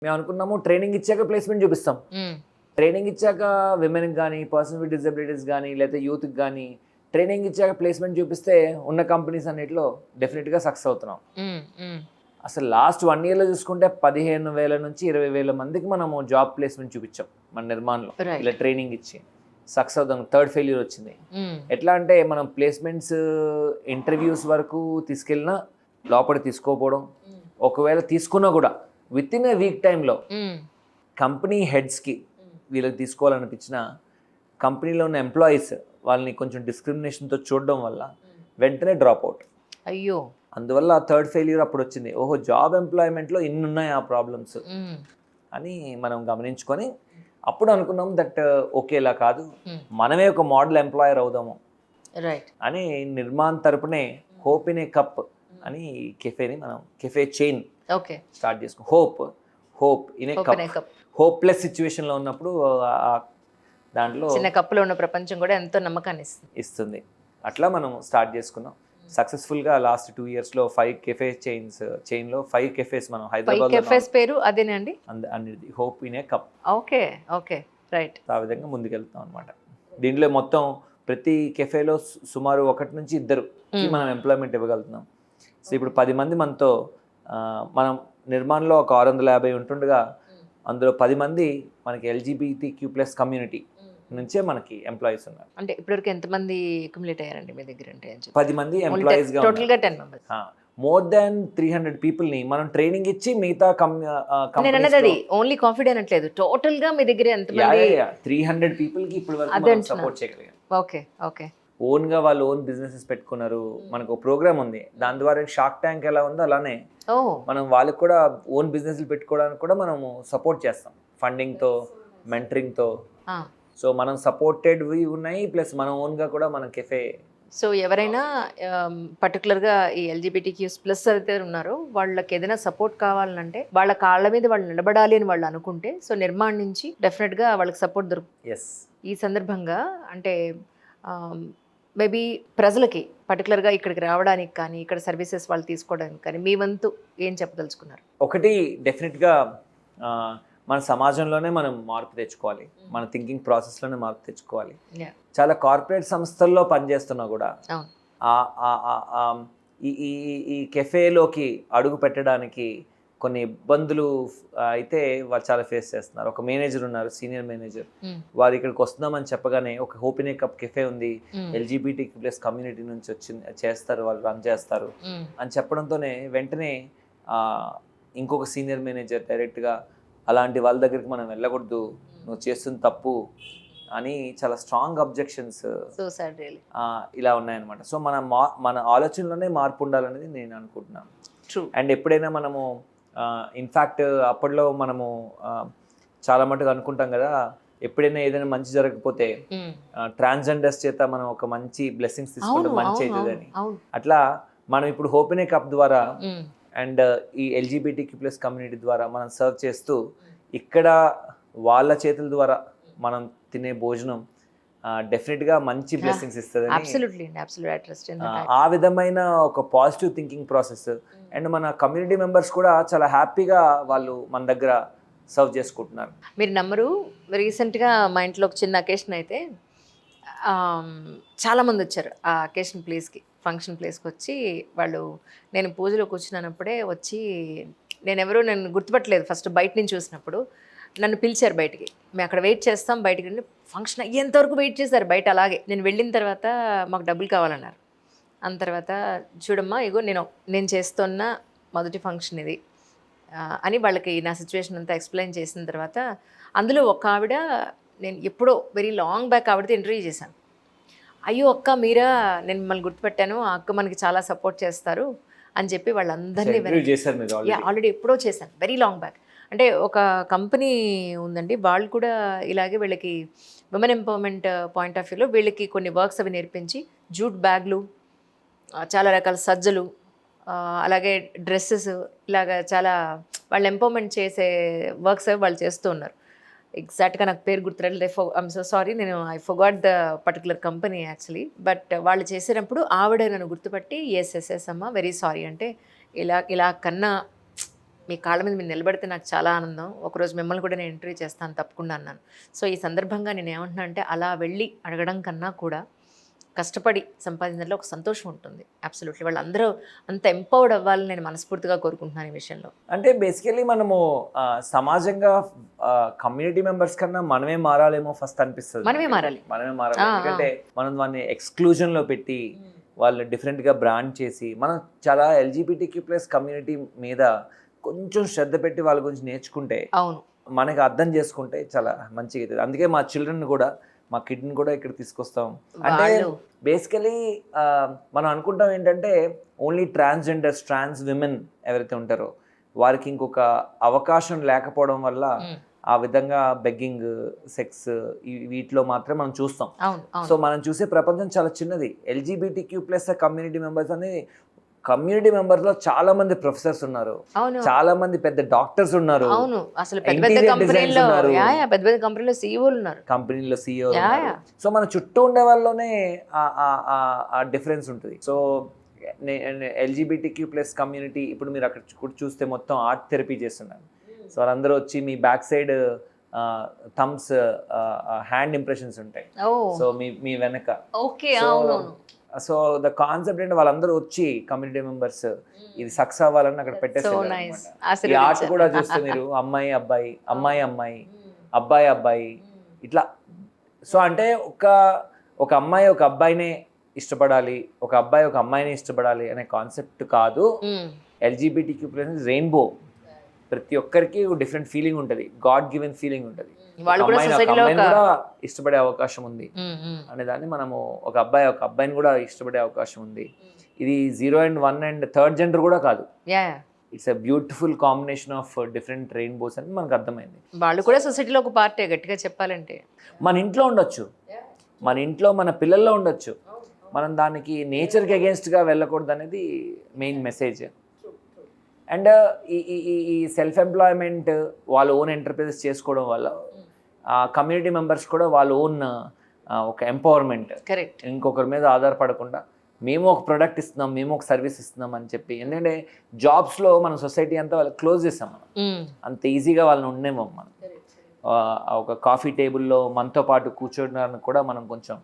మేము అనుకున్నాము ట్రైనింగ్ ఇచ్చాక ప్లేస్మెంట్ చూపిస్తాం. ట్రైనింగ్ ఇచ్చాక విమెన్కి కానీ, పర్సన్ విత్ డిజబిలిటీస్ కానీ, లేకపోతే యూత్కి కానీ ట్రైనింగ్ ఇచ్చాక ప్లేస్మెంట్ చూపిస్తే ఉన్న కంపెనీస్ అన్నిటిలో డెఫినెట్గా సక్సెస్ అవుతున్నాం. అసలు లాస్ట్ 1 yearలో చూసుకుంటే 15,000 నుంచి 20,000 మందికి మనము జాబ్ ప్లేస్మెంట్ చూపించాం మన నిర్మాణంలో. ఇలా ట్రైనింగ్ ఇచ్చి సక్సెస్ అవుతాం. 3rd failure వచ్చింది. ఎట్లా అంటే మనం ప్లేస్మెంట్స్ ఇంటర్వ్యూస్ వరకు తీసుకెళ్ళినా లోపలికి తీసుకోకపోవడం, ఒకవేళ తీసుకున్నా కూడా విత్ ఇన్ ఏ వీక్ టైంలో కంపెనీ హెడ్స్కి వీళ్ళకి తీసుకోవాలనిపించిన కంపెనీలో ఉన్న ఎంప్లాయీస్ వాళ్ళని కొంచెం డిస్క్రిమినేషన్తో చూడడం వల్ల వెంటనే డ్రాప్ అవుట్. అయ్యో, అందువల్ల 3rd failure అప్పుడు వచ్చింది. ఓహో, జాబ్ ఎంప్లాయ్మెంట్లో ఇన్ని ఉన్నాయి ఆ ప్రాబ్లమ్స్ అని మనం గమనించుకొని అప్పుడు అనుకున్నాం దట్ ఓకే, ఇలా కాదు, మనమే ఒక మోడల్ ఎంప్లాయర్ అవుదాము అని నిర్మాణ్ తరపునే హోప్ ఇన్ ఏ కప్ అని కెఫేని మనం కెఫే చైన్ స్టార్ట్ చేసుకున్నాం. Hope in a cup. Hopeless సిచ్యువేషన్లో ఉన్నప్పుడు దాంట్లో చిన్న కప్పులో ఉన్న ప్రపంచం కూడా ఎంతో నమ్మకాన్ని ఇస్తుంది. అట్లా మనం స్టార్ట్ చేసుకున్నాం సక్సెస్ఫుల్గా. లాస్ట్ 2 yearsలో 5 కెఫే చైన్లో 5 కెఫేస్ మనం హైదరాబాద్. కెఫేస్ పేరు అదేనండి, అనేది hope in a cup. Okay okay right. ఆ విధంగా ముందుకెళ్తాం అనమాట. దీంట్లో మొత్తం ప్రతి కెఫేలో సుమారు 1 నుంచి 2 మనం ఎంప్లాయ్మెంట్ ఇవ్వగలుగుతున్నాం. సో ఇప్పుడు 10 మంది మనతో, మనం నిర్మాణంలో ఒక 650 ఉంటుండగా అందులో 10 మంది మనకి LGBTQ+ కమ్యూనిటీ నుంచే మనకి ఎంప్లాయీస్ ఉన్నారు. అంటే ఇప్పటివరకు ఎంతమంది అక్యుములేట్ అయ్యారండి మీ దగ్గర? అంటే 10 మంది ఎంప్లాయీస్ గా, టోటల్ గా 10 members. మోర్ దాన్ 300 people ని మనం ట్రైనింగ్ ఇచ్చి మిగతా నేను అన్నది అది ఓన్లీ కాఫీ డే అనట్లేదు, టోటల్ గా మీ దగ్గర ఎంతమంది? 300 people కి ఇప్పుడు వరకు సపోర్ట్ చేయగలిగాం. Okay okay. ఓన్ గా వాళ్ళు ఓన్ బిజినెసెస్ పెట్టుకున్నారు. మనకు ఒక ప్రోగ్రామ్ ఉంది, దాని ద్వారా షార్క్ ట్యాంక్ ఎలా ఉందో అలానే మనం వాళ్ళకి కూడా ఓన్ బిజినెస్లు పెట్టుకోవడానికి కూడా మనము సపోర్ట్ చేస్తాం, ఫండింగ్ తో, మెంటరింగ్ తో. సో మనం సపోర్టెడ్వి ఉన్నాయి, ప్లస్ మన ఓన్గా కూడా మన కెఫే. సో ఎవరైనా పర్టికులర్గా ఈ LGBTQ+ అయితే ఉన్నారో వాళ్ళకి ఏదైనా సపోర్ట్ కావాలంటే, వాళ్ళ కాళ్ళ మీద వాళ్ళు నిలబడాలి అని వాళ్ళు అనుకుంటే, సో నిర్మాణ్ నుంచి డెఫినెట్గా వాళ్ళకి సపోర్ట్ దొరుకుతుంది. ఈ సందర్భంగా అంటే మేబీ ప్రజలకి పర్టికులర్గా ఇక్కడికి రావడానికి కానీ, ఇక్కడ సర్వీసెస్ వాళ్ళు తీసుకోవడానికి కానీ మీ వంతు ఏం చెప్పదలుచుకున్నారు? ఒకటి, డెఫినెట్గా మన సమాజంలోనే మనం మార్పు తెచ్చుకోవాలి, మన థింకింగ్ ప్రాసెస్లోనే మార్పు తెచ్చుకోవాలి. చాలా కార్పొరేట్ సంస్థల్లో పనిచేస్తున్నా కూడా ఈ కెఫేలోకి అడుగు పెట్టడానికి కొన్ని ఇబ్బందులు అయితే వాళ్ళు చాలా ఫేస్ చేస్తున్నారు. ఒక మేనేజర్ ఉన్నారు, సీనియర్ మేనేజర్, వారు ఇక్కడికి వస్తున్నామని చెప్పగానే ఒక hope in a cup cafe ఉంది, LGBTQ+ కమ్యూనిటీ నుంచి వచ్చింది, చేస్తారు, వాళ్ళు రన్ చేస్తారు అని చెప్పడంతోనే వెంటనే ఇంకొక సీనియర్ మేనేజర్ డైరెక్ట్గా అలాంటి వాళ్ళ దగ్గరికి మనం వెళ్ళకూడదు, నువ్వు చేస్తుంది తప్పు అని చాలా స్ట్రాంగ్ అబ్జెక్షన్స్ ఇలా ఉన్నాయన్నమాట. సో మన ఆలోచనలోనే మార్పు ఉండాలనేది నేను అనుకుంటున్నాను. అండ్ ఎప్పుడైనా మనము ఇన్ఫ్యాక్ట్ అప్పట్లో మనము చాలా మటుకు అనుకుంటాం కదా, ఎప్పుడైనా ఏదైనా మంచి జరగకపోతే ట్రాన్స్జెండర్స్ చేత మనం ఒక మంచి బ్లెస్సింగ్స్ తీసుకుంటే మంచి అవుతుందని. అట్లా మనం ఇప్పుడు హోప్ ఇన్ ఏ కప్ ద్వారా అండ్ ఈ LGBTQ+ కమ్యూనిటీ ద్వారా మనం సర్వ్ చేస్తూ ఇక్కడ వాళ్ళ చేతుల ద్వారా మనం తినే భోజనం డెఫినెట్గా మంచి బ్లెస్సింగ్స్ ఇస్తుంది. ఆ విధమైన ఒక పాజిటివ్ థింకింగ్ ప్రాసెస్. అండ్ మన కమ్యూనిటీ మెంబర్స్ కూడా చాలా హ్యాపీగా వాళ్ళు మన దగ్గర సర్వ్ చేసుకుంటున్నారు. మీరు నమ్మరు, రీసెంట్గా మా ఇంట్లో ఒక చిన్న అకేషన్ అయితే చాలామంది వచ్చారు ఆ అకేషన్ ప్లేస్కి, ఫంక్షన్ ప్లేస్కి వచ్చి వాళ్ళు, నేను పూజలో కూర్చున్నప్పుడే వచ్చి, నేను గుర్తుపట్టలేదు ఫస్ట్, బయట నుంచి చూసినప్పుడు నన్ను పిలిచారు బయటికి, మేము అక్కడ వెయిట్ చేస్తాం, బయటికి వెళ్ళి ఫంక్షన్ అయ్యేంతవరకు వెయిట్ చేశారు బయట. అలాగే నేను వెళ్ళిన తర్వాత మాకు డబ్బులు కావాలన్నారు. అంత తర్వాత చూడమ్మా, ఇగో నేను చేస్తున్న మొదటి ఫంక్షన్ ఇది అని వాళ్ళకి నా సిచ్యువేషన్ అంతా ఎక్స్ప్లెయిన్ చేసిన తర్వాత, అందులో ఒక ఆవిడ, నేను ఎప్పుడో వెరీ లాంగ్ బ్యాక్ ఆవిడతో ఇంటర్వ్యూ చేశాను. అయ్యో అక్క మీరా, నేను మిమ్మల్ని గుర్తుపెట్టాను, ఆ అక్క మనకి చాలా సపోర్ట్ చేస్తారు అని చెప్పి వాళ్ళందరినీ ఆల్రెడీ ఎప్పుడో చేశాను, వెరీ లాంగ్ బ్యాక్. అంటే ఒక కంపెనీ ఉందండి, వాళ్ళు కూడా ఇలాగే వీళ్ళకి విమెన్ ఎంపవర్మెంట్ పాయింట్ ఆఫ్ వ్యూలో వీళ్ళకి కొన్ని వర్క్స్ అవి నేర్పించి, జూట్ బ్యాగ్లు, చాలా రకాల సజ్జలు, అలాగే డ్రెస్సెస్, ఇలాగా చాలా వాళ్ళు ఎంపవర్మెంట్ చేసే వర్క్స్ అవి వాళ్ళు చేస్తూ ఉన్నారు. ఎగ్జాక్ట్గా నాకు పేరు గుర్తురాలేదు, I'm so sorry, I forgot the particular company actually. But వాళ్ళు చేసేటప్పుడు ఆవిడ నన్ను గుర్తుపట్టి ఎస్ అమ్మ వెరీ సారీ అంటే, ఇలా కన్నా మీ కాళ్ళ మీద మీరు నిలబడితే నాకు చాలా ఆనందం. ఒకరోజు మిమ్మల్ని కూడా నేను ఇంటర్వ్యూ చేస్తాను తప్పకుండా అన్నాను. సో ఈ సందర్భంగా నేను ఏమంటున్నా అంటే అలా వెళ్ళి అడగడం కన్నా కూడా కష్టపడి సంపాదించడంలో ఒక సంతోషం ఉంటుంది. అబ్సల్యూట్లీ వాళ్ళందరూ అంత ఎంపవర్డ్ అవ్వాలని నేను మనస్ఫూర్తిగా కోరుకుంటున్నాను ఈ విషయంలో. అంటే బేసికలీ మనము సమాజంగా కమ్యూనిటీ మెంబర్స్ కన్నా మనమే మారాలేమో ఫస్ట్ అనిపిస్తుంది. మనమే మారాలి. ఎందుకంటే మనం దాన్ని ఎక్స్క్లూజన్ లో పెట్టి వాళ్ళు డిఫరెంట్ గా బ్రాండ్ చేసి మనం చాలా LGBTQ+ కమ్యూనిటీ మీద కొంచెం శ్రద్ధ పెట్టి వాళ్ళ గురించి నేర్చుకుంటే, అవును, మనకి అర్థం చేసుకుంటే చాలా మంచిగా అవుతుంది. అందుకే మా చిల్డ్రన్ కూడా, మా కిడ్ని కూడా ఇక్కడ తీసుకొస్తాం. అంటే బేసికలీ మనం అనుకుంటాం ఏంటంటే ఓన్లీ ట్రాన్స్జెండర్స్, ట్రాన్స్ విమెన్ ఎవరైతే ఉంటారో వారికి ఇంకొక అవకాశం లేకపోవడం వల్ల ఆ విధంగా బెగ్గింగ్, సెక్స్ వీటిలో మాత్రమే మనం చూస్తాం. సో మనం చూసే ప్రపంచం చాలా చిన్నది. LGBTQ+ కమ్యూనిటీ మెంబర్స్ అనేది కమ్యూనిటీ మెంబర్స్ లో చాలా మంది ప్రొఫెసర్స్ ఉన్నారు, చాలా మంది పెద్ద డాక్టర్స్ ఉన్నారు, కంపెనీలో CEO. సో మన చుట్టూ ఉండే వాళ్ళలోనే ఆ డిఫరెన్స్ ఉంటుంది. సో LGBTQ+ కమ్యూనిటీ ఇప్పుడు మీరు అక్కడ చూస్తే మొత్తం ఆర్ట్ థెరపీ చేస్తున్నారు. సో వాళ్ళందరూ వచ్చి మీ back side thumbs hand impressions ఉంటాయి. సో మీ వెనక సో ద కాన్సెప్ట్ అంటే వాళ్ళందరూ వచ్చి కమ్యూనిటీ మెంబర్స్ ఇది సక్సెస్ అవ్వాలని అక్కడ పెట్టేస్తారు. ఈ ఆర్ట్ కూడా చూస్తే మీరు అమ్మాయి అబ్బాయి, అమ్మాయి అమ్మాయి, అబ్బాయి అబ్బాయి ఇట్లా. సో అంటే ఒక అమ్మాయి ఒక అబ్బాయినే ఇష్టపడాలి, ఒక అబ్బాయి ఒక అమ్మాయిని ఇష్టపడాలి అనే కాన్సెప్ట్ కాదు. LGBTQ+ rainbow. ప్రతి ఒక్కరికి డిఫరెంట్ ఫీలింగ్ ఉంటుంది, గాడ్ గివెన్ ఫీలింగ్ ఉంటుంది. అమ్మాయిని కూడా ఇష్టపడే అవకాశం ఉంది అనే దాన్ని మనము ఒక అబ్బాయిని కూడా ఇష్టపడే అవకాశం ఉంది. ఇది 0 and 1 and 3rd జెండర్ కూడా కాదు. It's a beautiful combination of different rainbows అని మనకు అర్థమైంది. వాళ్ళు కూడా సొసైటీలో ఒక పార్టీ గట్టిగా చెప్పాలంటే మన ఇంట్లో ఉండొచ్చు, మన ఇంట్లో మన పిల్లల్లో ఉండొచ్చు. మనం దానికి నేచర్కి అగేన్స్ట్గా వెళ్ళకూడదు అనేది మెయిన్ మెసేజ్. అండ్ ఈ సెల్ఫ్ ఎంప్లాయ్మెంట్, వాళ్ళ ఓన్ ఎంటర్ప్రైజెస్ చేసుకోవడం వల్ల కమ్యూనిటీ మెంబర్స్ కూడా వాళ్ళ ఓన్ ఒక ఎంపవర్మెంట్, ఇంకొకరి మీద ఆధారపడకుండా మేము ఒక ప్రోడక్ట్ ఇస్తున్నాం, మేము ఒక సర్వీస్ ఇస్తున్నాం అని చెప్పి. ఎందుకంటే జాబ్స్లో మన సొసైటీ అంతా వాళ్ళకి క్లోజ్ చేస్తాం మనం, అంత ఈజీగా వాళ్ళని ఉండేమో మనం. ఒక కాఫీ టేబుల్లో మనతో పాటు కూర్చోడానికి కూడా మనం కొంచెం